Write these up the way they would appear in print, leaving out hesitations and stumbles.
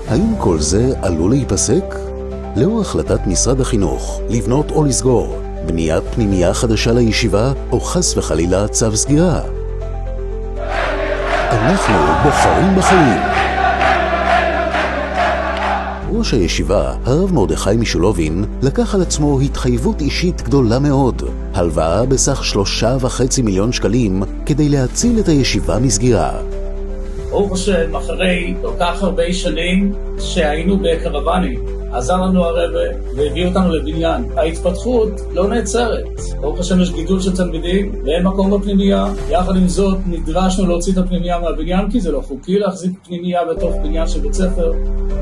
האם כל זה עלול להיפסק? לאור החלטת משרד החינוך לבנות או לסגור, בניית פנימייה חדשה לישיבה או חס וחלילה צו סגירה. אנחנו בוחרים בחיים. ראש הישיבה, הרב מרדכי משולובין, לקח על עצמו התחייבות אישית גדולה מאוד, הלוואה בסך 3.5 מיליון שקלים כדי להציל את הישיבה מסגירה. ברוך השם, אחרי כל כך הרבה שנים שהיינו בקרוונים, עזר לנו הרב והביא אותנו לבניין. ההתפתחות לא נעצרת. ברוך השם יש גידול של תלמידים ואין מקום בפנימייה. יחד עם זאת נדרשנו להוציא את הפנימייה מהבניין כי זה לא חוקי להחזיק פנימייה בתוך בניין של בית ספר.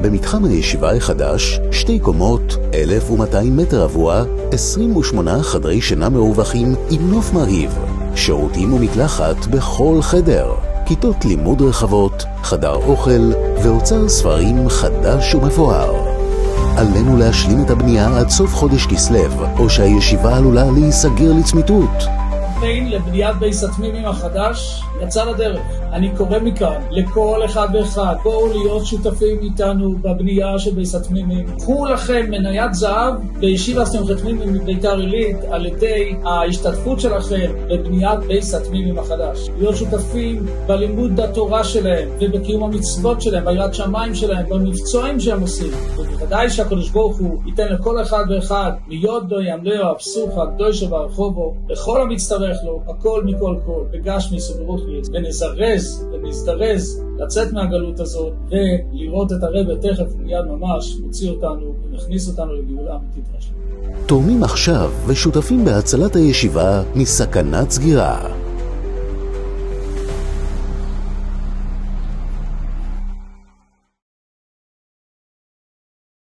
במתחם הישיבה החדש, 2 קומות, 1,200 מטר רבוע, 28 חדרי שינה מרווחים עם נוף מרהיב, שירותים ומקלחת בכל חדר, כיתות לימוד רחבות, חדר אוכל ואוצר ספרים חדש ומפואר. עלינו להשלים את הבנייה עד סוף חודש כסלו, או שהישיבה עלולה להיסגר לצמיתות. הקמפיין לבניית בית התמימים החדש יצא לדרך. אני קורא מכאן לכל אחד ואחד, בואו להיות שותפים איתנו בבנייה של בית התמימים. קחו לכם מניית זהב בישיבה סמכת תמימים מביתר עילית על ידי ההשתתפות שלכם בבניית בית התמימים החדש. להיות שותפים בלימוד התורה שלהם ובקיום המצוות שלהם, ביראת שמיים שלהם, במבצעים שהם עושים. ובוודאי שהקדוש ברוך הוא ייתן לכל אחד ואחד מיודו ימלאו הפסוחה הקדושה ברחובו בכל המצטרך לו, הכל מכל כל, בגשמיס וברוחניס, ונזדרז לצאת מהגלות הזאת ולראות את הרב תכף מיד ממש מוציא אותנו ומכניס אותנו לגאולה אמיתית רשת. תורמים עכשיו ושותפים בהצלת הישיבה מסכנת סגירה.